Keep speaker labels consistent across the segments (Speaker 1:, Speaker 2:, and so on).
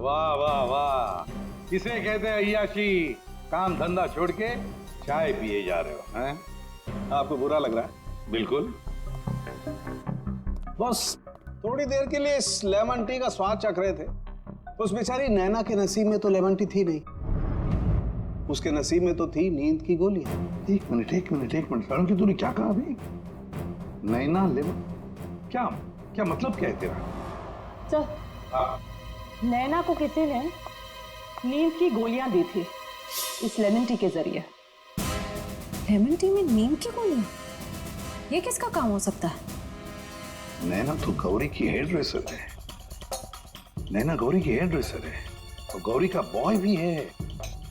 Speaker 1: वाह वाह वाह, किसे कहते हैं अय्याशी? काम धंधा छोड़ के चाय पिए जा रहे हो हैं? आपको बुरा लग रहा है? बिल्कुल।
Speaker 2: बस थोड़ी देर के लिए इस लेमन टी का स्वाद चख रहे थे। उस बेचारी नैना के नसीब में तो लेमन टी थी नहीं, उसके नसीब में तो थी नींद की गोलियां।
Speaker 1: एक मिनट सारुण की तूने क्या कहा अभी? नैना लेमन, क्या क्या मतलब क्या है तेरा?
Speaker 3: सर,
Speaker 1: हाँ।
Speaker 3: नैना को किसी ने नींद की गोलियां दी थी इस लेमन टी के जरिए।
Speaker 4: लेमन टी में नीम की गोलियां? ये किसका काम हो सकता है?
Speaker 1: नैना तो गौरी की हेयर ड्रेसर है। नैना गौरी की हेयर ड्रेसर है और गौरी का बॉय भी है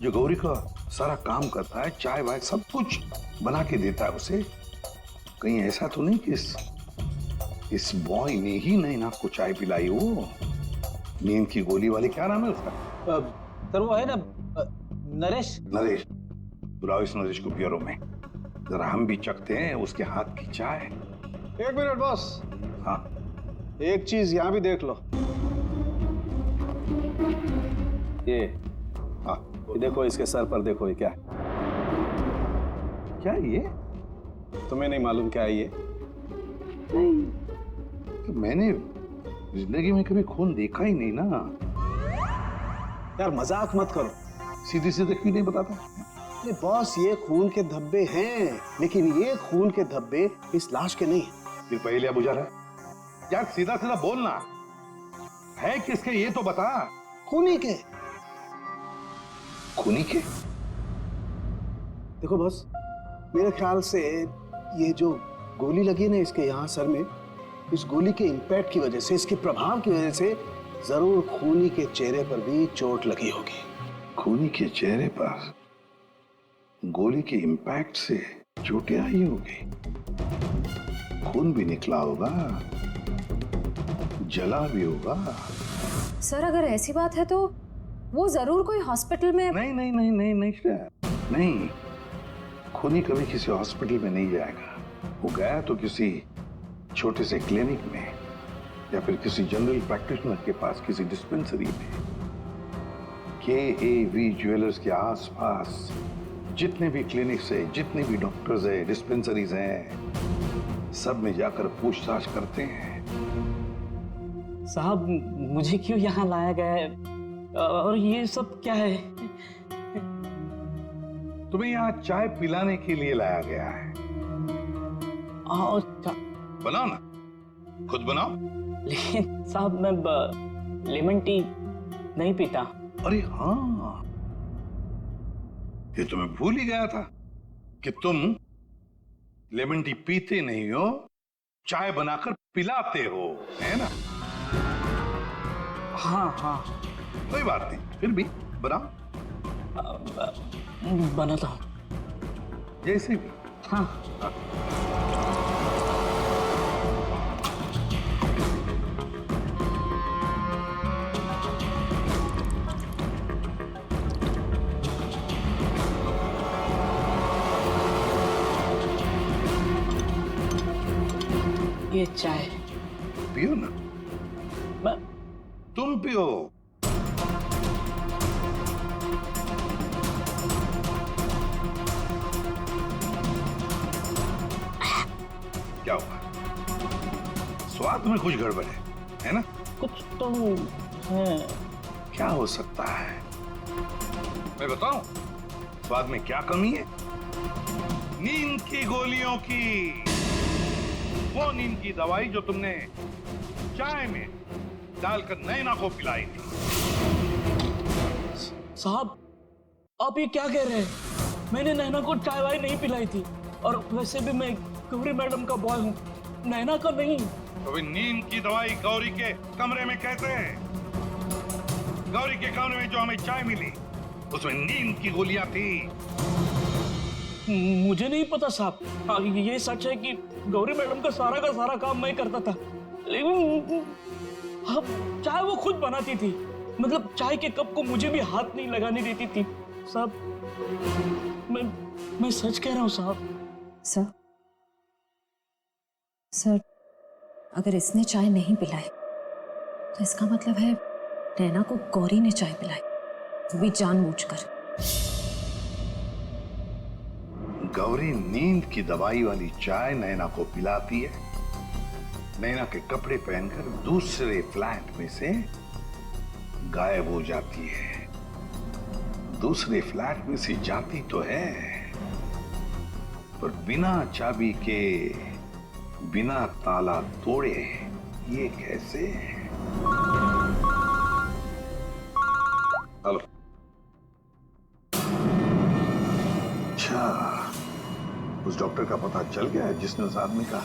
Speaker 1: जो गौरी का सारा काम करता है, चाय वाय सब कुछ बना के देता है उसे। कहीं ऐसा तो नहीं कि इस बॉय ने ही नैना को चाय पिलाई हो? नींद की गोली वाले, क्या नाम है उसका?
Speaker 2: सर वो है ना नरेश।
Speaker 1: नरेश, बुलाओ इस नरेश को ब्यूरो में, जरा हम भी चखते हैं उसके हाथ की चाय।
Speaker 2: एक मिनट बॉस।
Speaker 1: हाँ,
Speaker 2: एक चीज यहाँ भी देख लो। ये
Speaker 1: हाँ,
Speaker 2: ये देखो, इसके सर पर देखो, ये क्या है?
Speaker 1: क्या ये?
Speaker 2: तुम्हें नहीं मालूम क्या है ये?
Speaker 1: तो मैंने जिंदगी में कभी खून देखा ही नहीं ना।
Speaker 2: यार मजाक मत करो।
Speaker 1: सीधी सीधे क्यों नहीं बताता?
Speaker 2: अरे बॉस, ये खून के धब्बे हैं, लेकिन ये खून के धब्बे इस लाश के नहीं हैं।
Speaker 1: फिर पहले बुझा रहा यार, सीधा सीधा बोलना है किसके, ये तो बता।
Speaker 2: खूनी के।
Speaker 1: खूनी के?
Speaker 2: देखो बॉस, मेरे ख्याल से ये जो गोली लगी ना इसके यहाँ सर में, इस गोली के इंपैक्ट की वजह से, इसके प्रभाव की वजह से जरूर खूनी के चेहरे पर भी चोट लगी होगी।
Speaker 1: खूनी के चेहरे पर गोली के इंपैक्ट से चोटें आई होगी, खून भी निकला होगा, जला भी होगा।
Speaker 4: सर अगर ऐसी बात है तो वो जरूर कोई हॉस्पिटल में।
Speaker 1: नहीं, खूनी कभी किसी हॉस्पिटल में नहीं जाएगा। वो गया तो किसी छोटे से क्लिनिक में या फिर किसी जनरल प्रैक्टिशनर के पास, किसी डिस्पेंसरी में। KAV ज्वेलर्स के आसपास जितने भी क्लिनिक्स है, जितने भी डॉक्टर्स है, डिस्पेंसरीज हैं, सब में जाकर पूछताछ करते हैं।
Speaker 3: साहब, मुझे क्यों यहाँ लाया गया है और ये सब क्या है?
Speaker 1: तुम्हें यहाँ चाय पिलाने के लिए लाया गया है। बनाओ ना, खुद बनाओ।
Speaker 3: लेकिन साहब, मैं लेमन टी नहीं पीता।
Speaker 1: अरे हाँ, ये तो मैं भूल ही गया था कि तुम लेमन टी पीते नहीं हो, चाय बनाकर पिलाते हो, है ना?
Speaker 3: हाँ,
Speaker 1: कोई बात नहीं, फिर भी बनाओ।
Speaker 3: बनाता हूँ।
Speaker 1: जैसे भी।
Speaker 3: हाँ। ये चाय
Speaker 1: पियो ना, तुम पियो। क्या हुआ? स्वाद में कुछ गड़बड़ है ना?
Speaker 3: कुछ तो है।
Speaker 1: क्या हो सकता है? मैं बताऊं स्वाद में क्या कमी है? नींद की गोलियों की, वो नींद की दवाई जो तुमने चाय में डालकर नैना को पिलाई थी।
Speaker 3: साहब, आप ये क्या कह रहे हैं? मैंने नैना को चाय वाय नहीं पिलाई थी, और वैसे भी मैं गौरी मैडम का बॉय हूँ, नैना का नहीं।
Speaker 1: तो नींद की दवाई गौरी के कमरे में कैसे है? गौरी के कमरे में जो हमें चाय मिली उसमें नींद की गोलियां थी।
Speaker 3: मुझे नहीं पता साहब। हाँ, ये सच है कि गौरी मैडम का सारा काम मैं करता था, लेकिन अब चाय वो खुद बनाती थी। मतलब चाय के कप को मुझे भी हाथ नहीं लगाने देती थी। साहब, मैं सच कह रहा हूँ साहब।
Speaker 4: सर, अगर इसने चाय नहीं पिलाई तो इसका मतलब है नैना को गौरी ने चाय पिलाई, वो भी जानबूझकर।
Speaker 1: गौरी नींद की दवाई वाली चाय नैना को पिलाती है, नैना के कपड़े पहनकर दूसरे फ्लैट में से गायब हो जाती है। दूसरे फ्लैट में से जाती तो है, पर बिना चाबी के, बिना ताला तोड़े। ये कैसे? हेलो। अच्छा, उस डॉक्टर का पता चल गया है जिसने उस आदमी का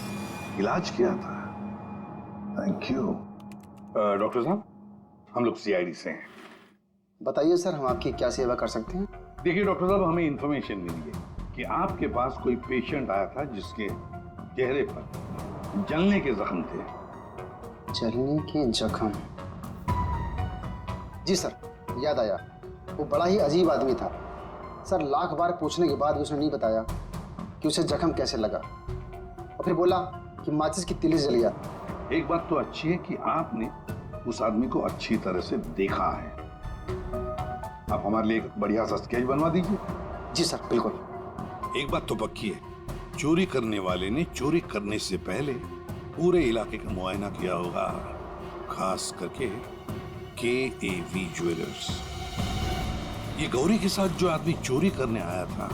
Speaker 1: इलाज किया था। Thank you. डॉक्टर साहब, हम लोग सीआईडी से हैं।
Speaker 5: बताइए सर, हम आपकी क्या सेवा कर सकते हैं?
Speaker 1: देखिए डॉक्टर साहब, हमें इंफॉर्मेशन मिली है कि आपके पास कोई पेशेंट आया था जिसके चेहरे पर जलने के जख्म थे।
Speaker 5: जलने के जख्म? जी सर, याद आया। वो बड़ा ही अजीब आदमी था सर। लाख बार पूछने के बाद उसने नहीं बताया कि उसे जख्म कैसे लगा, और फिर बोला कि माचिस की तिली जल गया।
Speaker 1: एक बात तो अच्छी है कि आपने उस आदमी को अच्छी तरह से देखा है। आप हमारे लिए एक बढ़िया सा स्केच बनवा दीजिए।
Speaker 5: जी सर, बिल्कुल।
Speaker 1: एक बात तो पक्की है, चोरी करने वाले ने चोरी करने से पहले पूरे इलाके का मुआयना किया होगा, खास करके KAV ज्वेलर्स। ये गौरी के साथ जो आदमी चोरी करने आया था,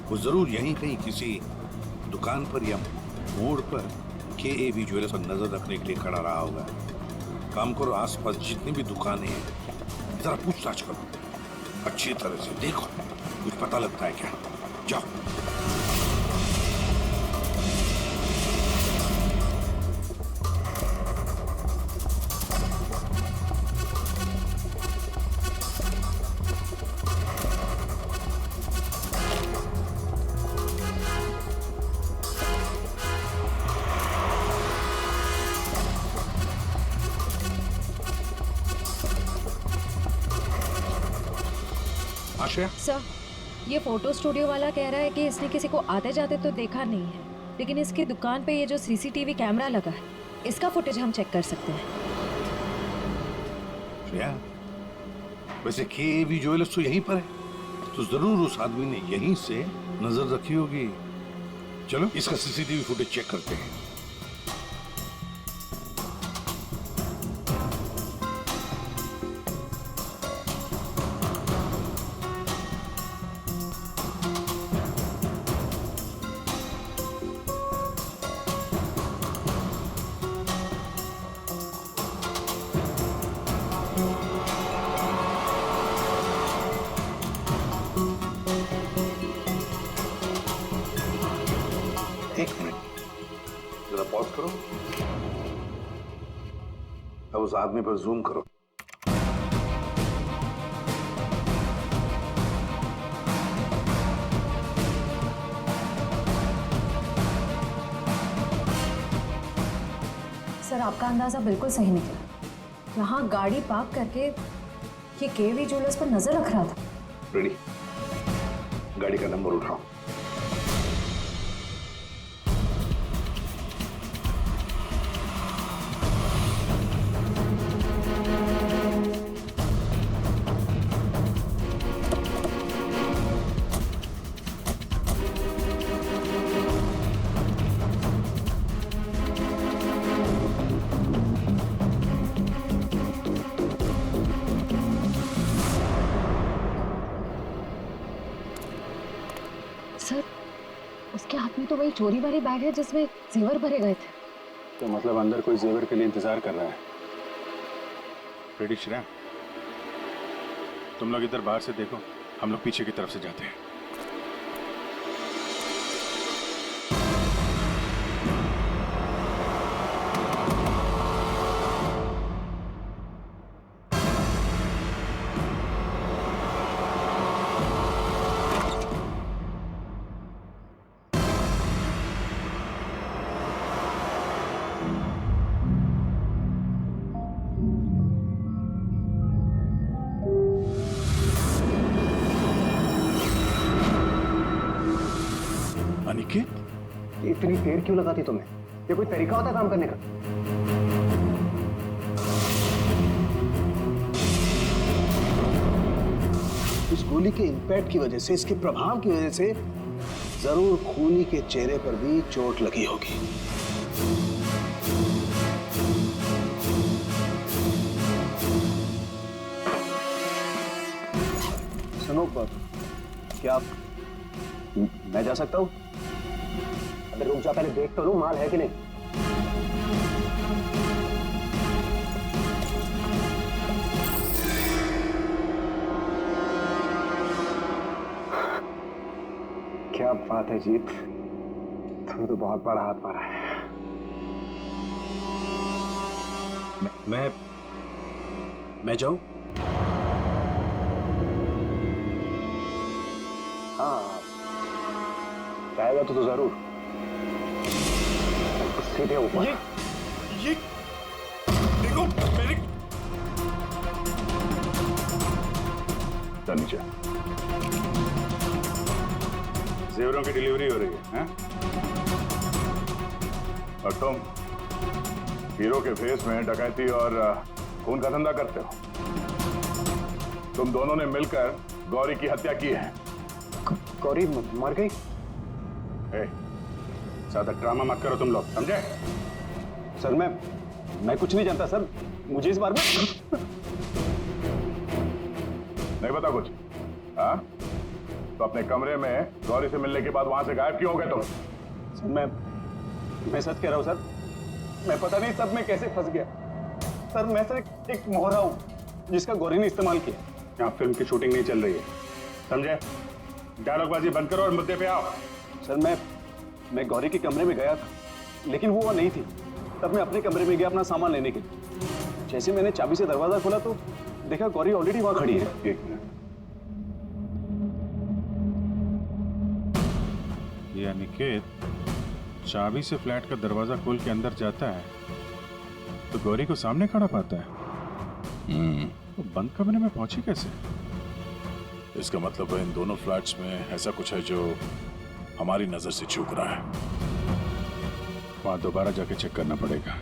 Speaker 1: वो जरूर यहीं कहीं किसी दुकान पर या मोड़ पर KAV ज्वेलर्स पर नजर रखने के लिए खड़ा रहा होगा। काम करो, आसपास जितनी भी दुकानें हैं जरा पूछताछ करो, अच्छी तरह से देखो, कुछ पता लगता है क्या। जाओ। आशा,
Speaker 4: सर, ये फोटो स्टूडियो वाला कह रहा है कि इसने किसी को आते जाते तो देखा नहीं है, लेकिन इसकी दुकान पे ये जो CCTV कैमरा लगा है, इसका फुटेज हम चेक कर सकते हैं।
Speaker 1: श्रेया, वैसे KAV ज्वेलर्स तो यहीं पर है, तो जरूर उस आदमी ने यहीं से नजर रखी होगी। चलो इसका CCTV फुटेज चेक करते हैं। एक मिनट, जरा पॉज करो। अब उस आदमी पर जूम करो।
Speaker 4: सर, आपका अंदाजा बिल्कुल सही निकला। यहाँ गाड़ी पार्क करके ये KAV ज्वेलर्स पर नजर रख रहा था।
Speaker 1: रेडी, गाड़ी का नंबर उठाओ।
Speaker 4: सर, उसके हाथ में तो वही चोरी वाली बैग है जिसमें जेवर भरे गए थे।
Speaker 2: तो मतलब अंदर कोई जेवर के लिए इंतजार कर रहा है।
Speaker 6: रेडी श्रेया, तुम लोग इधर बाहर से देखो, हम लोग पीछे की तरफ से जाते हैं। अनिकेत,
Speaker 5: इतनी देर क्यों लगाती तुम्हें? ये कोई तरीका होता है काम करने का?
Speaker 2: इस गोली के इंपैक्ट की वजह से, इसके प्रभाव की वजह से जरूर खूनी के चेहरे पर भी चोट लगी होगी।
Speaker 7: सुनो, क्या मैं जा सकता हूँ? अबे रुक जा, पहले देख तो लूं माल है कि नहीं। क्या बात है जीत, तुम तो बहुत बड़ा हाथ मारा है।
Speaker 2: मैं जाऊं?
Speaker 7: हाँ, जाएगा तो जरूर। सीधे ऊपर।
Speaker 6: ये देखो मेरी नीचे जेवरों की डिलीवरी हो रही है, हैं? और तुम हीरो के फेस में डकैती और खून का धंधा करते हो। तुम दोनों ने मिलकर गौरी की हत्या की है।
Speaker 7: गौरी मर गई?
Speaker 6: ज्यादा ड्रामा मत करो तुम लोग, समझे?
Speaker 7: सर मैं कुछ नहीं जानता सर, मुझे इस बारे में
Speaker 6: नहीं पता कुछ? हाँ, तो अपने कमरे में गौरी से मिलने के बाद वहां से गायब क्यों हो गए तुम?
Speaker 7: सर मैं सच कह रहा हूँ सर, मैं पता नहीं सब में कैसे फंस गया। सर मैं सर एक मोहरा हूँ जिसका गौरी ने इस्तेमाल किया।
Speaker 6: यहाँ फिल्म की शूटिंग नहीं चल रही है, समझे? डायलॉगबाजी बंद करो और मुद्दे पे आओ।
Speaker 7: सर मैं गौरी के कमरे में गया था, लेकिन वो नहीं थी। तब मैं अपने कमरे में गया अपना सामान लेने के लिए। जैसे मैंने चाबी से दरवाजा खोला तो देखा गौरी ऑलरेडी वहां खड़ी है।
Speaker 6: एक मिनट, ये अनिकेत चाबी से फ्लैट का दरवाजा खोल के अंदर जाता है तो गौरी को सामने खड़ा पाता है। तो बंद कमरे में पहुंची कैसे?
Speaker 8: इसका मतलब है इन दोनों फ्लैट्स में ऐसा कुछ है जो हमारी नजर से चूक रहा है।
Speaker 6: वहां दोबारा जाके चेक करना पड़ेगा।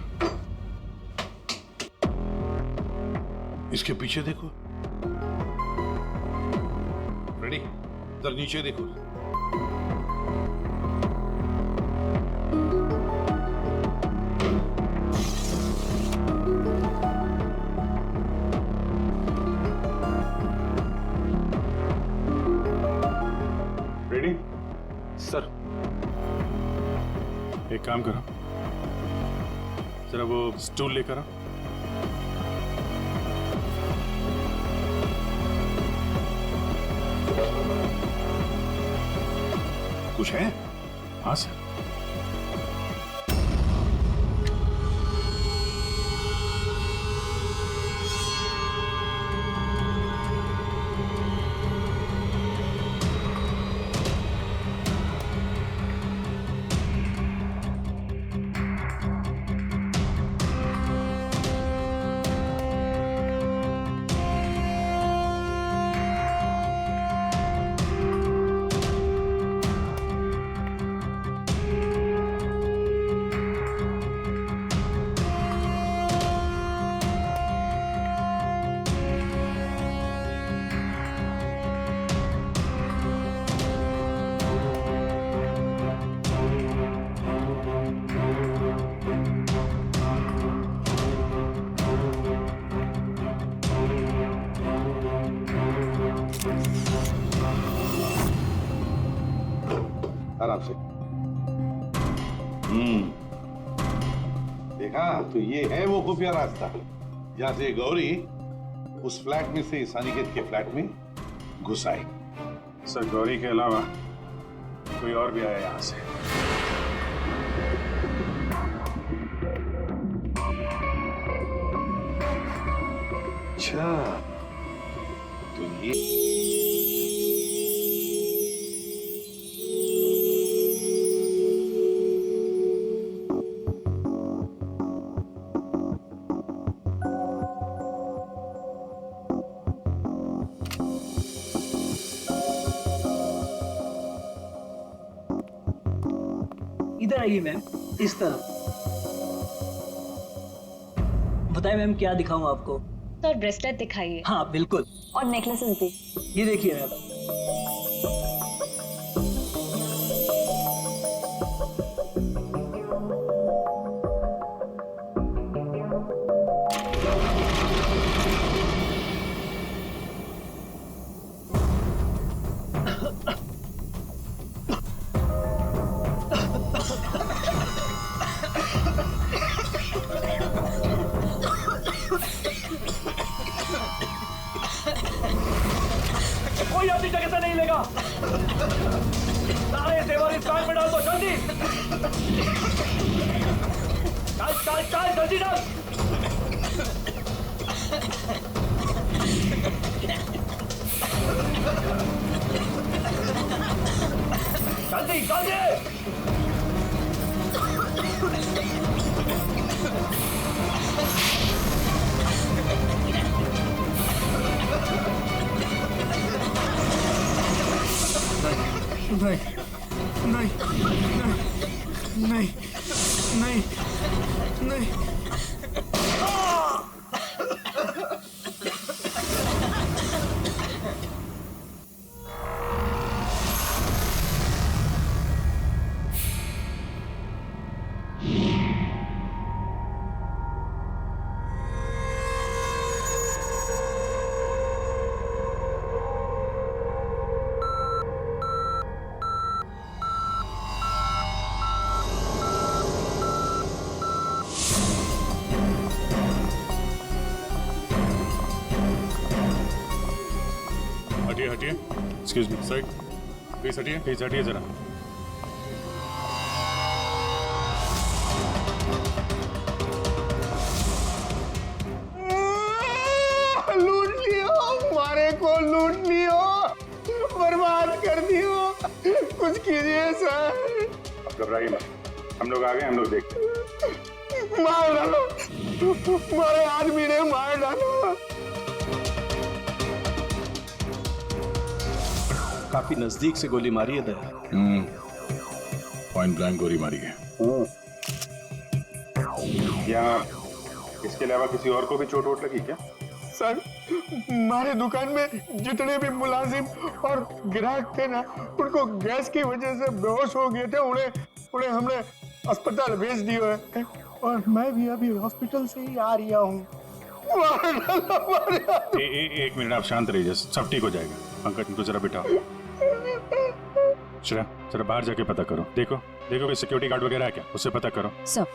Speaker 8: इसके पीछे देखो, रेडी, इधर नीचे देखो।
Speaker 6: रेडी?
Speaker 7: सर
Speaker 6: एक काम करो, जरा वो स्टूल लेकर आओ।
Speaker 8: कुछ है?
Speaker 6: हाँ सर।
Speaker 1: आराम से। देखा, तो ये है वो खुफिया रास्ता जहां से गौरी उस फ्लैट में से इस अनिकेत के फ्लैट में घुस आई।
Speaker 6: सर गौरी के अलावा कोई और भी आया यहां से?
Speaker 1: अच्छा, तो ये
Speaker 3: इधर आइए मैम, इस तरफ। बताइए मैम, क्या दिखाऊं आपको?
Speaker 9: सर ब्रेसलेट दिखाइए
Speaker 3: हाँ बिल्कुल।
Speaker 9: और नेकलेसेस भी।
Speaker 3: ये देखिए मैडम। कोई अपनी जगह से नहीं लेगा। सारे जेवर इस बैग में डाल दो जल्दी। चल चल चल जल्दी डाल। जल्दी जल्दी। नहीं नहीं नहीं नहीं नहीं नहीं।
Speaker 6: हटिए हटिए, एक्सक्यूज मी साइड, प्लीज हटिए जरा।
Speaker 2: लूट लियो, हमारे को लूट लियो, बर्बाद कर दियो, कुछ कीजिए सर।
Speaker 6: अब घबराइए मत, हम लोग आ गए, हम लोग देखते हैं।
Speaker 2: मार डालो, हमारे आदमी ने मार डालो।
Speaker 7: काफी नजदीक से गोली मारी है दया।
Speaker 8: पॉइंट ब्लैंक गोली मारी है।
Speaker 6: क्या इसके अलावा किसी और को भी चोट वोट लगी क्या?
Speaker 2: सर, हमारे दुकान में जितने भी मुलाजिम और ग्राहक थे ना, उनको गैस की वजह से बेहोश हो गए थे। उन्हें हमने अस्पताल भेज दिया है और मैं भी अभी हॉस्पिटल से ही आ रहा हूँ।
Speaker 6: एक मिनट आप शांत रहिए, सब ठीक हो जाएगा। पंकज इनको जरा बिठाओ। जरा बाहर जाके पता करो, देखो कि सिक्योरिटी गार्ड वगैरह है क्या, उससे पता करो।
Speaker 4: सब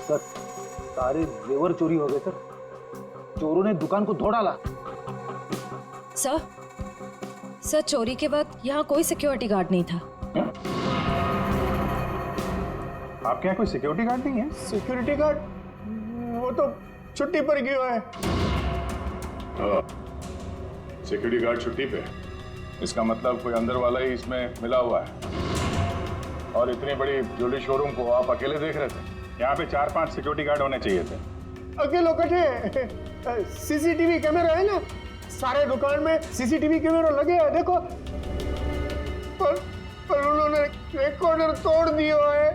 Speaker 7: सर सारे जेवर चोरी हो गए सर, चोरों ने दुकान को तोड़ डाला।
Speaker 4: सर चोरी के वक्त यहाँ कोई सिक्योरिटी गार्ड नहीं था।
Speaker 6: आपके यहाँ कोई सिक्योरिटी गार्ड नहीं है?
Speaker 2: सिक्योरिटी गार्ड वो तो छुट्टी पर गया है।
Speaker 8: सिक्योरिटी गार्ड छुट्टी पे, इसका मतलब कोई अंदर वाला ही इसमें मिला हुआ है। और इतनी बड़ी ज्वेलरी शोरूम को आप अकेले देख रहे थे?
Speaker 6: यहाँ पे 4-5 सिक्योरिटी गार्ड होने चाहिए थे।
Speaker 2: अकेलो कटे, सीसीटीवी कैमरा है ना, सारे दुकान में सीसीटीवी कैमरा लगे हैं, देखो। पर उन्होंने रिकॉर्डर तोड़ दिया है।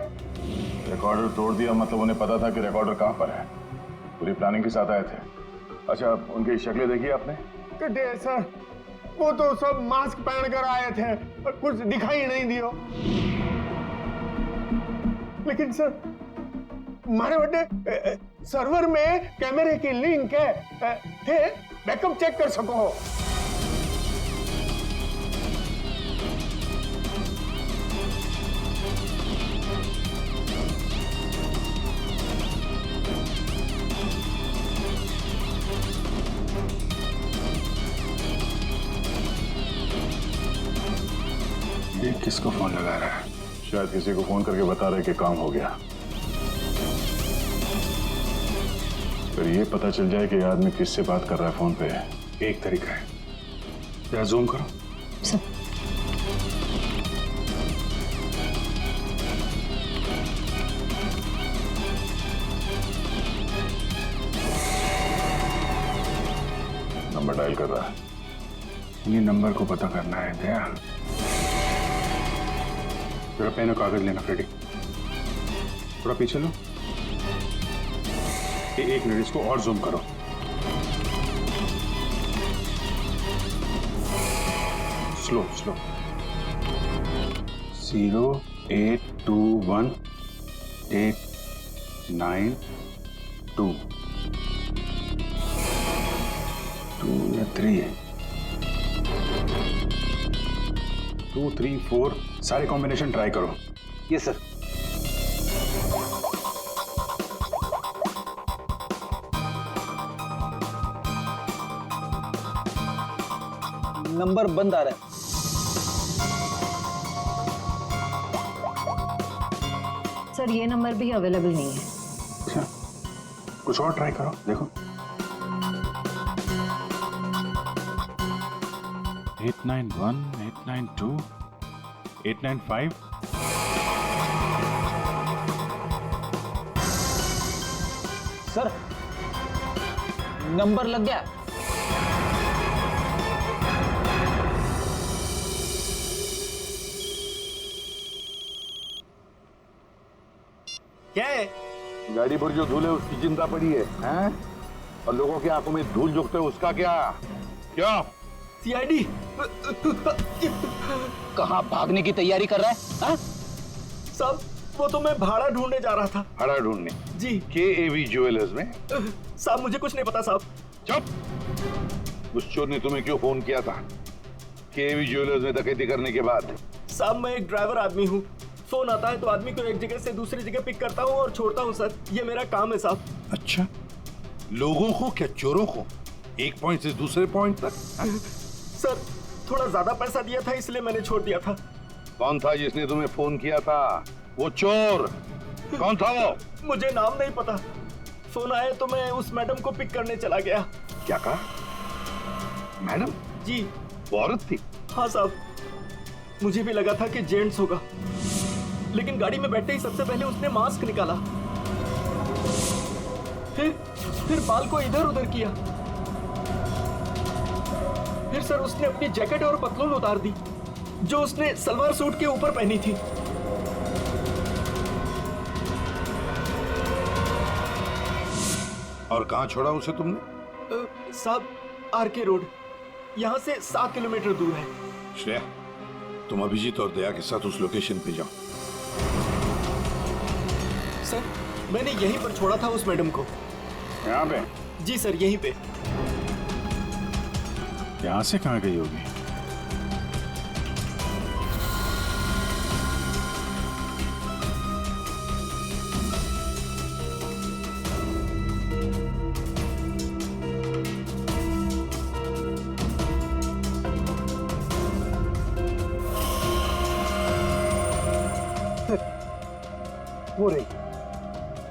Speaker 8: रिकॉर्डर तोड़ दिया मतलब उन्हें पता था कि रिकॉर्डर कहाँ पर है, पूरी प्लानिंग के साथ आए थे। अच्छा, उनकी शक्लें देखी आपने?
Speaker 2: कटे सर, वो तो सब मास्क पहन कर आए थे और कुछ दिखाई नहीं दियो। लेकिन सर, हमारे बटे सर्वर में कैमरे की लिंक है, थे, बैकअप चेक कर सको।
Speaker 6: ये किसको फोन लगा रहा है?
Speaker 8: शायद किसी को फोन करके बता रहे कि काम हो गया। फिर ये पता चल जाए कि आदमी किससे बात कर रहा है फोन पे।
Speaker 6: एक तरीका है, जरा जूम करो।
Speaker 4: सब
Speaker 8: नंबर डायल कर रहा है।
Speaker 6: इन्हीं नंबर को पता करना है दया। जरा पेन और कागज लेना फ्रेडी। थोड़ा पीछे लो। एक मिनट, इसको और जूम करो। Slow slow. 0821892 2 या 3 है। 2 3 4 सारे कॉम्बिनेशन ट्राई करो।
Speaker 7: Yes sir. नंबर बंद आ रहा है।
Speaker 4: सर ये नंबर भी अवेलेबल नहीं है।
Speaker 6: अच्छा, कुछ और ट्राई करो, देखो। 891 892 895।
Speaker 7: सर नंबर लग गया।
Speaker 2: क्या है?
Speaker 1: गाड़ी पर जो धूल है उसकी चिंता पड़ी है, हैं? और लोगों की आंखों में धूल झोंकते है उसका क्या? क्या?
Speaker 3: सीआईडी
Speaker 7: कहाँ भागने की तैयारी कर रहा है? हाँ?
Speaker 3: साहब वो तो मैं भाड़ा ढूंढने जा रहा था।
Speaker 1: भाड़ा ढूंढने?
Speaker 3: जी
Speaker 1: KAV ज्वेलर्स में?
Speaker 3: साहब मुझे कुछ नहीं पता साहब।
Speaker 1: चुप। उस चोर ने तुम्हें क्यों फोन किया था KAV ज्वेलर्स में डकैती करने के बाद?
Speaker 3: साहब मैं एक ड्राइवर आदमी हूँ, फोन आता है तो आदमी को एक जगह से दूसरी जगह पिक करता हूँ और छोड़ता हूँ सर, ये मेरा काम है साहब।
Speaker 1: अच्छा, लोगों को क्या चोरों को एक पॉइंट से दूसरे पॉइंट तक?
Speaker 3: सर थोड़ा ज्यादा पैसा दिया था इसलिए मैंने छोड़ दिया था।
Speaker 1: कौन था जिसने तुम्हें फोन किया था? वो चोर कौन था वो?
Speaker 3: मुझे नाम नहीं पता, फोन आया तो मैं उस मैडम को पिक करने चला गया।
Speaker 1: क्या कहा? मैडम?
Speaker 3: जी
Speaker 1: वो औरत थी?
Speaker 3: हाँ साहब, मुझे भी लगा था कि जेंट्स होगा, लेकिन गाड़ी में बैठते ही सबसे पहले उसने मास्क निकाला, फिर बाल को इधर उधर किया, फिर सर उसने अपनी जैकेट और पतलून उतार दी जो उसने सलवार सूट के ऊपर पहनी थी।
Speaker 1: और कहां छोड़ा उसे तुमने?
Speaker 3: साहब RK रोड, यहाँ से 7 किलोमीटर दूर है।
Speaker 1: श्रेया, तुम अभिजीत और दया के साथ उस लोकेशन पे जाओ।
Speaker 3: सर मैंने यहीं पर छोड़ा था उस मैडम को।
Speaker 6: यहाँ पे?
Speaker 3: जी सर यहीं पे।
Speaker 6: यहाँ से कहाँ गई होगी?
Speaker 2: वो रही।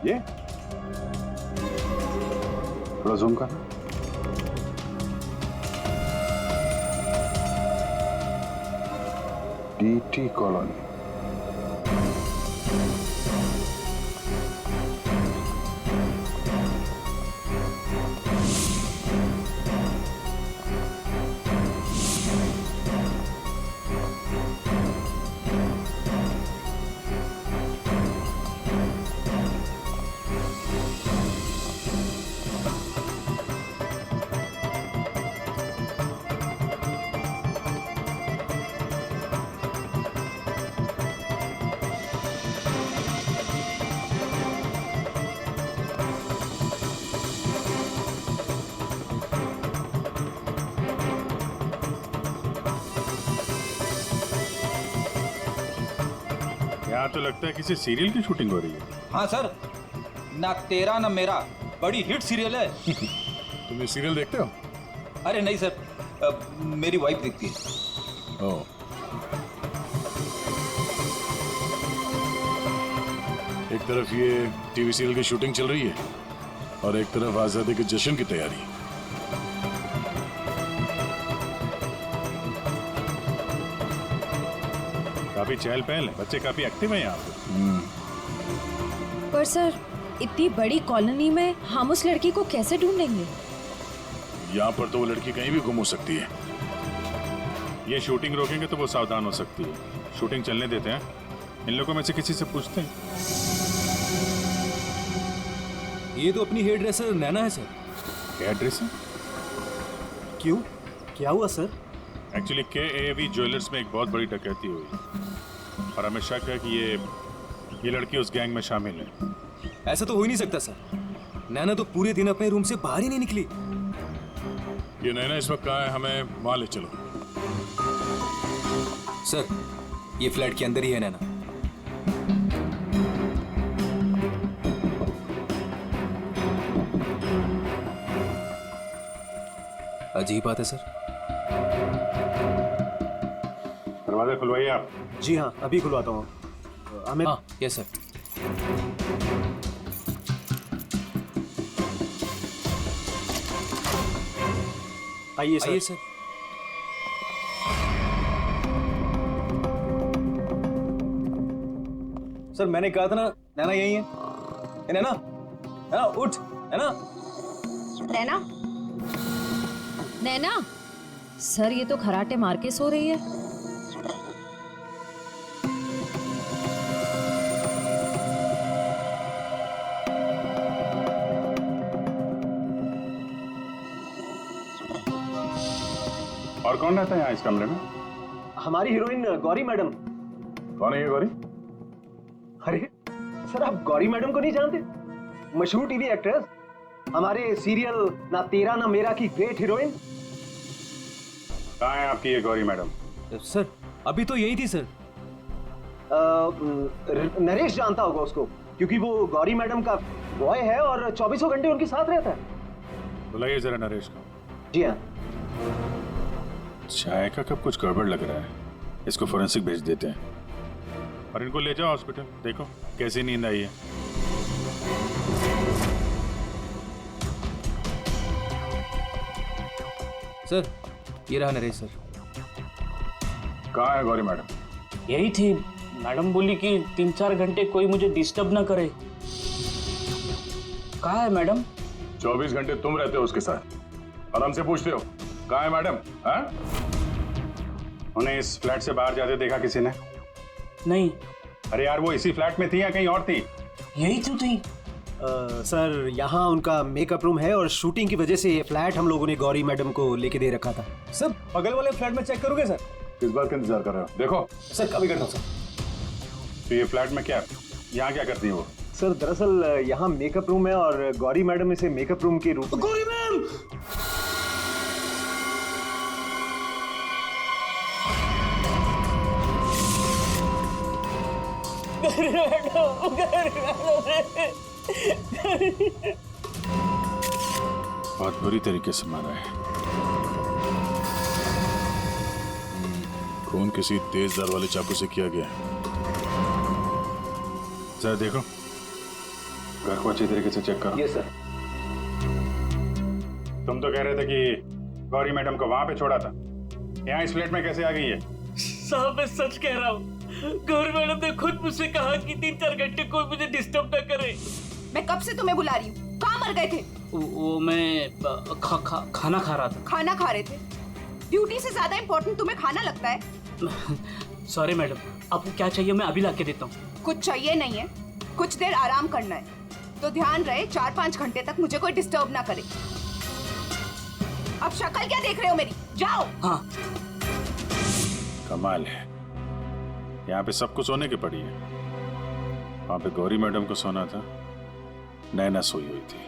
Speaker 6: ये थोड़ा जूम करना।
Speaker 1: DT colony.
Speaker 6: यहाँ तो लगता है किसी सीरियल की शूटिंग हो रही है।
Speaker 10: हाँ सर, ना तेरा ना मेरा बड़ी हिट सीरियल है।
Speaker 6: तुम ये सीरियल देखते हो?
Speaker 10: अरे नहीं सर, मेरी वाइफ देखती है।
Speaker 6: ओह। एक तरफ ये टीवी सीरियल की शूटिंग चल रही है और एक तरफ आजादी के जश्न की तैयारी। काफी चहल पहल है, बच्चे काफी एक्टिव हैं यहाँ पे।
Speaker 4: पर सर इतनी बड़ी कॉलोनी में हम उस लड़की को कैसे ढूंढेंगे?
Speaker 6: यहाँ पर तो वो लड़की कहीं भी गुम हो सकती है। ये शूटिंग रोकेंगे तो वो सावधान हो सकती है। शूटिंग चलने देते हैं, इन लोगों में से किसी से पूछते हैं।
Speaker 11: ये तो अपनी हेयर ड्रेसर नैना है सर।
Speaker 6: Hair dresser?
Speaker 11: क्यों, क्या हुआ सर?
Speaker 6: एक्चुअली KAV ज्वेलर्स में एक बहुत बड़ी डकैती हुई और हमें शक है कि ये लड़की उस गैंग में शामिल है।
Speaker 11: ऐसा तो हो ही नहीं सकता सर। नैना तो पूरे दिन अपने रूम से बाहर ही नहीं निकली।
Speaker 6: ये नैना इस वक्त कहाँ है? हमें वहां ले चलो।
Speaker 11: सर, ये फ्लैट के अंदर ही है नैना। अजीब बात है सर।
Speaker 6: दरवाजा खुलवाइए आप।
Speaker 2: जी हाँ, अभी खुलवाता हूँ। अमित।
Speaker 11: हाँ, यस सर।
Speaker 2: आइए सर।
Speaker 11: आइए सर।
Speaker 7: सर मैंने कहा था ना नैना यही है। ए, नैना, नैना उठ, नैना।
Speaker 4: नैना, नैना, सर ये तो खराटे मार के सो रही है।
Speaker 6: और कौन रहता है यहाँ इस कमरे में?
Speaker 2: हमारी हीरोइन गौरी मैडम।
Speaker 6: कौन है ये गौरी?
Speaker 2: अरे सर, आप गौरी मैडम को नहीं जानते? मशहूर टीवी एक्ट्रेस, हमारे सीरियल ना तेरा ना मेरा की ग्रेट हीरोइन।
Speaker 6: कहाँ है आपकी ये गौरी मैडम?
Speaker 11: सर, अभी तो यही थी सर।
Speaker 2: नरेश जानता होगा उसको, क्योंकि वो गौरी मैडम का बॉय है और 24 घंटे उनके साथ रहता है।
Speaker 6: बुलाइए जरा नरेश को।
Speaker 2: जी हाँ।
Speaker 6: चाय का कब कुछ गड़बड़ लग रहा है, इसको फोरेंसिक भेज देते हैं और इनको ले जाओ हॉस्पिटल। देखो कैसी नींद आई है।
Speaker 11: सर, ये रहा नरेश सर।
Speaker 6: कहाँ है गौरी मैडम?
Speaker 3: यही थी। मैडम बोली कि 3-4 घंटे कोई मुझे डिस्टर्ब ना करे। कहाँ है मैडम?
Speaker 8: 24 घंटे तुम रहते हो उसके साथ और हमसे पूछते हो कहाँ है मैडम? हाँ?
Speaker 6: उन्हें इस फ्लैट से बाहर जाते देखा किसी ने?
Speaker 3: नहीं।
Speaker 6: अरे यार, वो इसी फ्लैट में थी या कहीं और थी?
Speaker 3: यही तो थी।
Speaker 2: सर, यहाँ उनका मेकअप रूम है और शूटिंग की वजह से ये फ्लैट हम लोगों ने गौरी मैडम को लेके दे रखा था।
Speaker 7: सर बगल वाले फ्लैट में चेक करोगे सर?
Speaker 8: किस बात का इंतजार कर रहे हो? देखो
Speaker 7: सर कभी करता हूँ सर।
Speaker 6: तो ये फ्लैट में क्या, यहाँ क्या करती है वो?
Speaker 2: सर दरअसल यहाँ मेकअप रूम है और गौरी मैडम इसे मेकअप रूम के रूप में।
Speaker 3: गौरी मैम!
Speaker 6: बहुत बुरी तरीके से मारा है। खून किसी तेज धार वाले चाकू से किया गया है। जरा देखो, घर को अच्छी तरीके से चेक करो।
Speaker 2: Yes sir.
Speaker 6: तुम तो कह रहे थे कि गौरी मैडम को वहां पे छोड़ा था, यहाँ इस फ्लैट में कैसे आ गई है?
Speaker 3: साहब मैं सच कह रहा हूँ। गौरी मैडम ने खुद मुझसे कहा कि 3-4 घंटे कोई मुझे डिस्टर्ब ना करे।
Speaker 12: मैं कब से तुम्हें बुला रही हूँ, कहाँ मर गए थे?
Speaker 3: वो मैं खाना खा रहा था।
Speaker 12: खाना खा रहे थे? ड्यूटी से ज्यादा इम्पोर्टेंट तुम्हें खाना लगता है?
Speaker 3: सॉरी मैडम, आपको क्या चाहिए मैं अभी लाके देता हूँ।
Speaker 12: कुछ चाहिए नहीं है, कुछ देर आराम करना है। तो ध्यान रहे 4-5 घंटे तक मुझे कोई डिस्टर्ब ना करे। अब शक्ल क्या देख रहे हो मेरी? जाओ।
Speaker 3: हाँ।
Speaker 6: कमाल है, यहाँ पे सबको सोने की पड़ी है। वहां पे गौरी मैडम को सोना था, नैना सोई हुई थी।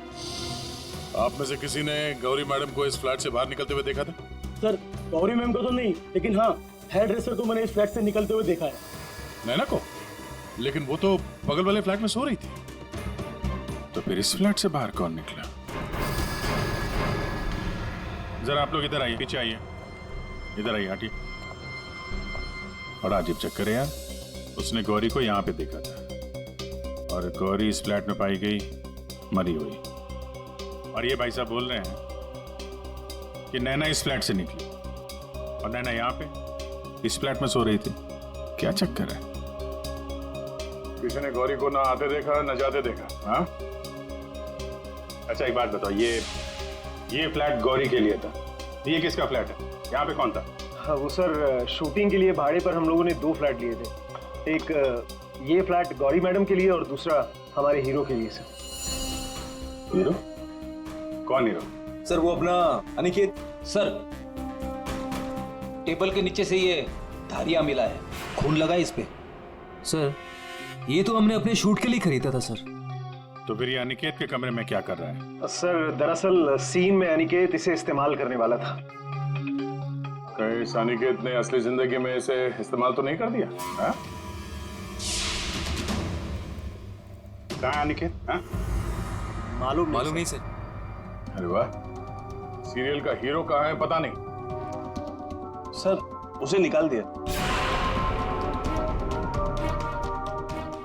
Speaker 8: आप में से किसी ने गौरी मैडम को इस फ्लैट से बाहर निकलते हुए देखा था?
Speaker 3: सर गौरी मैम को तो नहीं, लेकिन हाँ हेयर ड्रेसर को मैंने इस फ्लैट से निकलते हुए देखा है।
Speaker 8: नैना को? लेकिन वो तो बगल वाले फ्लैट में सो रही थी।
Speaker 6: तो फिर इस फ्लैट से बाहर कौन निकला? जरा आप लोग इधर आइए, पीछे आइए, इधर आइए, हटिए। बड़ा अजीब चक्कर है यार। उसने गौरी को यहाँ पे देखा था और गौरी इस फ्लैट में पाई गई मरी हुई, और ये भाई साहब बोल रहे हैं कि नैना इस फ्लैट से निकली और नैना यहाँ पे इस फ्लैट में सो रही थी। क्या चक्कर है?
Speaker 8: किसी ने गौरी को ना आते देखा ना जाते देखा? हाँ?
Speaker 6: अच्छा एक बात बताओ, ये फ्लैट गौरी के लिए था, ये किसका फ्लैट है? यहाँ पे कौन था?
Speaker 2: हाँ, वो सर शूटिंग के लिए भाड़े पर हम लोगों ने 2 फ्लैट लिए थे। एक ये फ्लैट गौरी मैडम के लिए और दूसरा हमारे हीरो के लिए सर।
Speaker 6: हीरो? कौन हीरो?
Speaker 11: सर वो अपना अनिकेत।
Speaker 10: सर टेबल के नीचे से ये धारियां मिला है, खून लगा है इस पे।
Speaker 11: सर ये तो हमने अपने शूट के लिए खरीदा था सर।
Speaker 6: तो फिर ये अनिकेत के कमरे में क्या कर रहा है?
Speaker 7: सर दरअसल सीन में अनिकेत इसे इस्तेमाल करने वाला था।
Speaker 8: कहीं इस अनिकेत ने असली जिंदगी में इसे इस्तेमाल तो नहीं कर दिया? हाँ? कहाँ है अनिकेत? हाँ?
Speaker 11: मालूम नहीं सर।
Speaker 8: अरे वाह, सीरियल का हीरो कहाँ है पता नहीं।
Speaker 7: सर उसे निकाल दिया।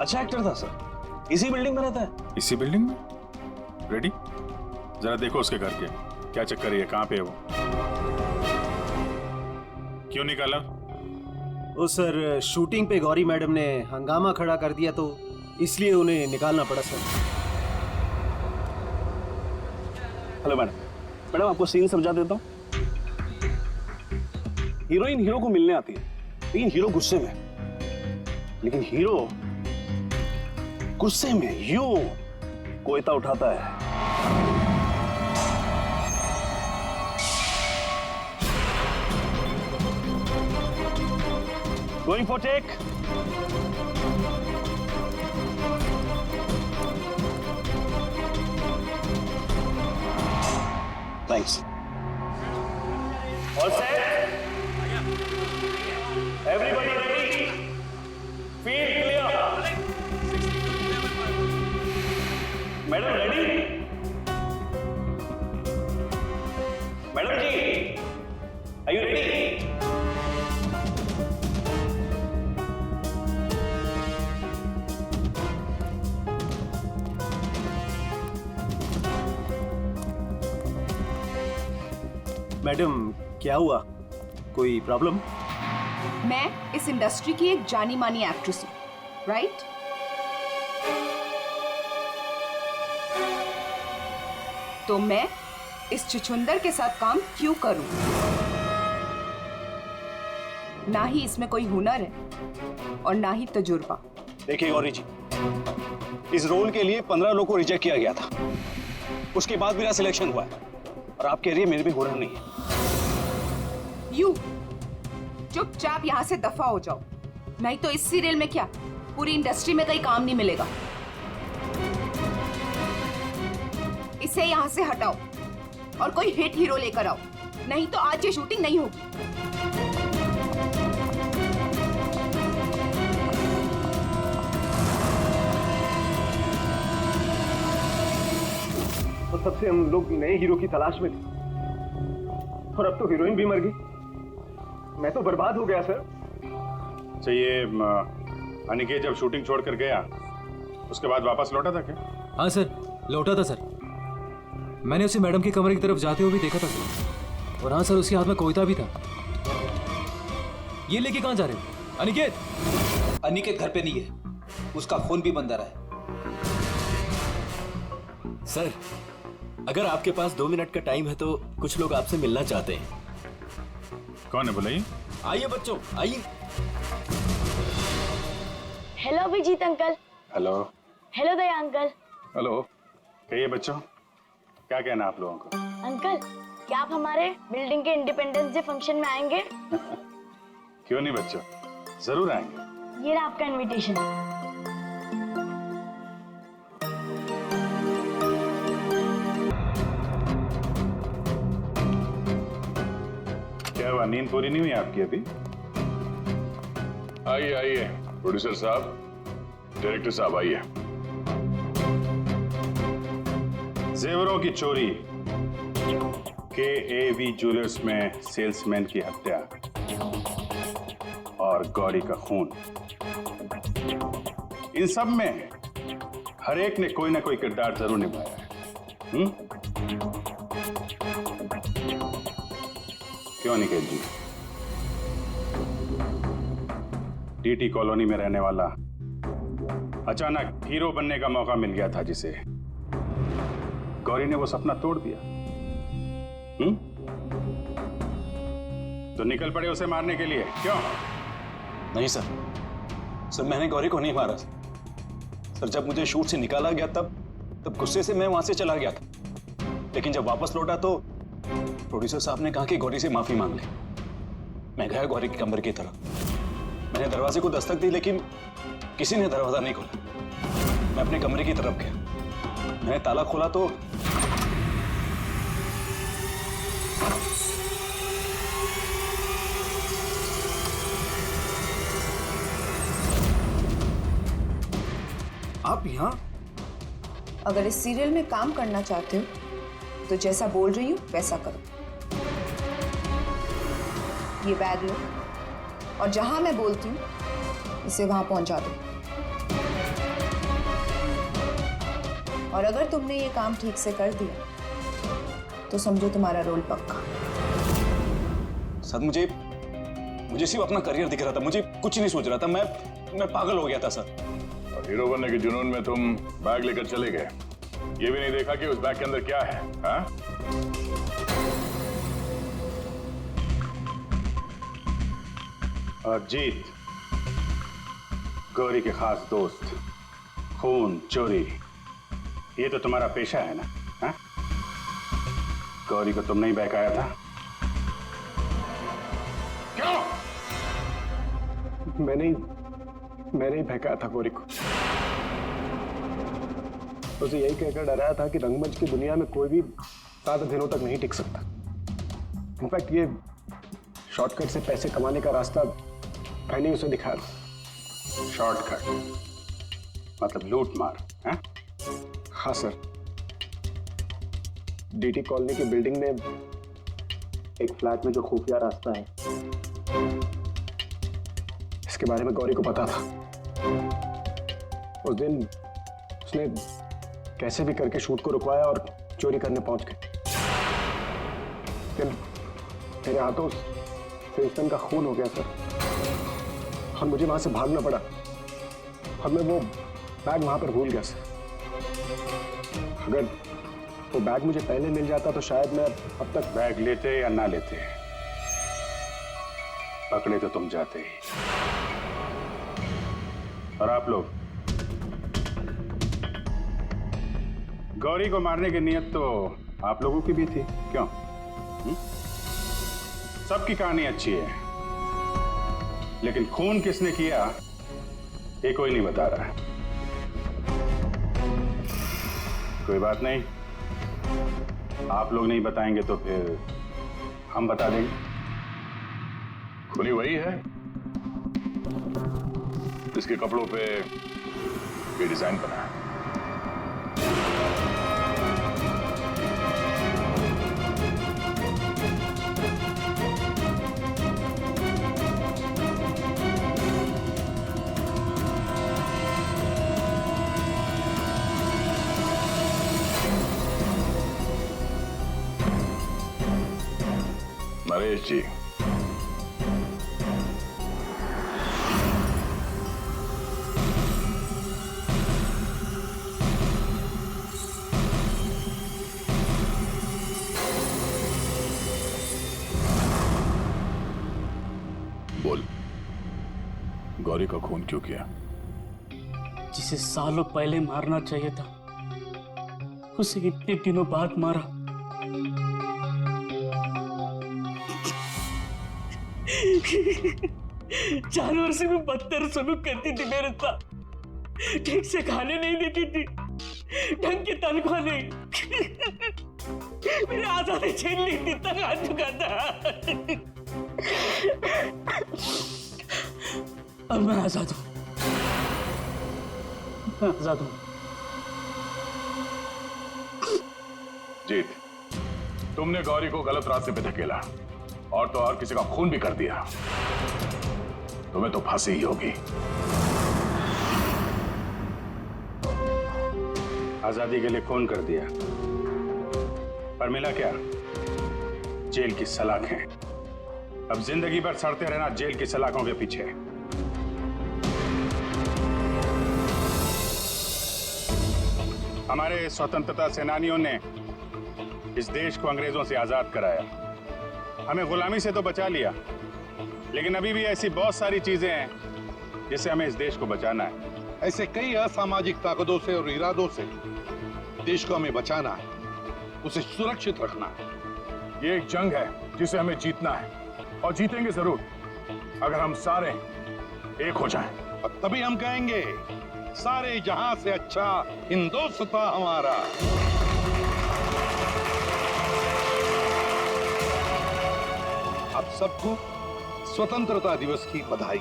Speaker 7: अच्छा एक्टर था सर, इसी बिल्डिंग में रहता है।
Speaker 6: इसी बिल्डिंग में? रेडी? जरा देखो उसके घर के क्या चक्कर है, कहाँ पे है वो? क्यों निकाला?
Speaker 2: ओ सर, शूटिंग पे गौरी मैडम ने हंगामा खड़ा कर दिया तो इसलिए उन्हें निकालना पड़ा सर।
Speaker 7: हेलो मैडम, मैडम आपको सीन समझा देता हूँ। हीरोइन हीरो को मिलने आती है, लेकिन हीरो गुस्से में, लेकिन हीरो गुस्से में यूं कोयता उठाता है। Going for take. Thanks. All set? Everybody ready? Field clear. Madam ready? Madam ji, are you ready?
Speaker 2: Madam क्या हुआ, कोई प्रॉब्लम?
Speaker 12: मैं इस इंडस्ट्री की एक जानी मानी एक्ट्रेस हूँ, राइट? तो मैं इस छुछुंदर के साथ काम क्यों करूं? ना ही इसमें कोई हुनर है और ना ही तजुर्बा।
Speaker 7: देखिए गौरी जी, इस रोल के लिए 15 लोगों को रिजेक्ट किया गया था। उसके बाद मेरा सिलेक्शन हुआ है और आप कह रही है मेरे में हुनर नहीं है।
Speaker 12: यू चुपचाप यहाँ से दफा हो जाओ, नहीं तो इस सीरियल में क्या पूरी इंडस्ट्री में कहीं काम नहीं मिलेगा। इसे यहाँ से हटाओ और कोई हिट हीरो लेकर आओ, नहीं तो आज ये शूटिंग नहीं होगी।
Speaker 7: और तब से हम लोग नए हीरो की तलाश में थे और अब तो हीरोइन भी मर गई। मैं तो बर्बाद हो गया सर।
Speaker 6: अच्छा ये अनिकेत जब शूटिंग छोड़कर गया उसके बाद वापस लौटा था क्या?
Speaker 11: हाँ सर, लौटा था सर। मैंने उसे मैडम के कमरे की तरफ जाते हुए भी देखा था सर। और हाँ सर, उसके हाथ में कोयता भी था। ये लेके कहाँ जा रहे हो अनिकेत?
Speaker 10: अनिकेत घर पे नहीं है, उसका फोन भी बंद आ रहा है।
Speaker 13: सर अगर आपके पास 2 मिनट का टाइम है तो कुछ लोग आपसे मिलना चाहते हैं।
Speaker 6: कौन है बुलाइए?
Speaker 13: आइए बच्चों आइए।
Speaker 9: Hello Abhijit uncle.
Speaker 6: Hello.
Speaker 9: Hello Daya uncle.
Speaker 6: Hello. कहिए बच्चों, क्या कहना आप लोगों को?
Speaker 9: अंकल क्या आप हमारे बिल्डिंग के इंडिपेंडेंस डे फंक्शन में आएंगे?
Speaker 6: क्यों नहीं बच्चों, जरूर आएंगे।
Speaker 9: ये रहा आपका इनविटेशन।
Speaker 6: क्या हुआ, नींद पूरी नहीं हुई आपकी अभी?
Speaker 8: आइए आइए प्रोड्यूसर साहब, डायरेक्टर साहब आइए।
Speaker 6: जेवरों की चोरी, KAV ज्वेलर्स में सेल्समैन की हत्या और गौरी का खून, इन सब में हर एक ने कोई ना कोई किरदार जरूर निभाया है। क्यों निकेत जी? DT कॉलोनी में रहने वाला अचानक हीरो बनने का मौका मिल गया था जिसे, गौरी ने वो सपना तोड़ दिया। तो निकल पड़े उसे मारने के लिए, क्यों?
Speaker 7: नहीं सर, मैंने गौरी को नहीं मारा सर। जब मुझे शूट से निकाला गया तब तब गुस्से से मैं वहां से चला गया था, लेकिन जब वापस लौटा तो प्रोड्यूसर साहब ने कहा कि गौरी से माफी मांग ले। मैं गया गौरी के कमरे की तरफ। मैंने दरवाजे को दस्तक दी, लेकिन किसी ने दरवाजा नहीं खोला। मैं अपने कमरे की तरफ गया। मैंने ताला खोला तो
Speaker 2: आप यहाँ?
Speaker 12: अगर इस सीरियल में काम करना चाहते हो तो जैसा बोल रही हूँ वैसा करो। ये बैग लो और जहां मैं बोलती हूँ इसे वहां पहुंचा दो। और अगर तुमने ये काम ठीक से कर दिया तो समझो तुम्हारा रोल पक्का।
Speaker 7: सर मुझे सिर्फ अपना करियर दिख रहा था, मुझे कुछ नहीं सोच रहा था। मैं पागल हो गया था सर।
Speaker 8: और हीरो बनने के जुनून में तुम बैग लेकर चले गए, ये भी नहीं देखा कि उस बैग के अंदर क्या है। हाँ?
Speaker 6: और जीत, गौरी के खास दोस्त, खून चोरी, ये तो तुम्हारा पेशा है ना? हाँ? गौरी को तुमने ही बहकाया था।
Speaker 8: क्यों?
Speaker 7: मैंने ही बहकाया था गौरी को। उसे यही कहकर डराया था कि रंगमंच की दुनिया में कोई भी ज्यादा दिनों तक नहीं टिक सकता। इनफैक्ट ये शॉर्टकट से पैसे कमाने का रास्ता मैंने उसे दिखाया था।
Speaker 6: शॉर्टकट मतलब लूट मार? हाँ?
Speaker 7: हाँ सर, डीटी कॉलोनी की बिल्डिंग में एक फ्लैट में जो खुफिया रास्ता है, इसके बारे में गौरी को पता था। उस दिन उसने कैसे भी करके शूट को रुकवाया और चोरी करने पहुंच गए। लेकिन मेरे हाथों से इंसान का खून हो गया सर, और मुझे वहां से भागना पड़ा और मैं वो बैग वहां पर भूल गया सर। अगर वो बैग मुझे पहले मिल जाता तो शायद मैं अब तक।
Speaker 6: बैग लेते या ना लेते, पकड़े तो तुम जाते ही। और आप लोग, गौरी को मारने की नियत तो आप लोगों की भी थी, क्यों? सबकी कहानी अच्छी है, लेकिन खून किसने किया ये कोई नहीं बता रहा है। कोई बात नहीं, आप लोग नहीं बताएंगे तो फिर हम बता देंगे।
Speaker 8: खूनी वही है जिसके कपड़ों पे ये डिजाइन बना है। नरेश जी, बोल, गौरी का खून क्यों किया?
Speaker 3: जिसे सालों पहले मारना चाहिए था उसे इतने दिनों बाद मारा। जानवर से भी बदतर सलूक करती थी मेरे साथ। ठीक से खाने नहीं देती थी, ढंग की तनख्वाह नहीं, मेरे आजादी छीन ली थी, तक आ चुका था। अब मैं आजाद हूं, मैं आजाद हूं।
Speaker 8: जीत, तुमने गौरी को गलत रास्ते पे धकेला और तो और किसी का खून भी कर दिया। तुम्हें तो फांसी ही होगी।
Speaker 6: आजादी के लिए खून कर दिया, पर मिला क्या? जेल की सलाखें। अब जिंदगी भर सड़ते रहना जेल की सलाखों के पीछे। हमारे स्वतंत्रता सेनानियों ने इस देश को अंग्रेजों से आजाद कराया, हमें गुलामी से तो बचा लिया, लेकिन अभी भी ऐसी बहुत सारी चीजें हैं जिससे हमें इस देश को बचाना है।
Speaker 14: ऐसे कई असामाजिक ताकतों से और इरादों से
Speaker 1: देश को हमें बचाना है, उसे सुरक्षित रखना है।
Speaker 8: ये एक जंग है जिसे हमें जीतना है, और जीतेंगे जरूर अगर हम सारे एक हो जाएं।
Speaker 1: और तभी हम कहेंगे सारे जहां से अच्छा हिंदुस्तान हमारा। आप सबको स्वतंत्रता दिवस की बधाई।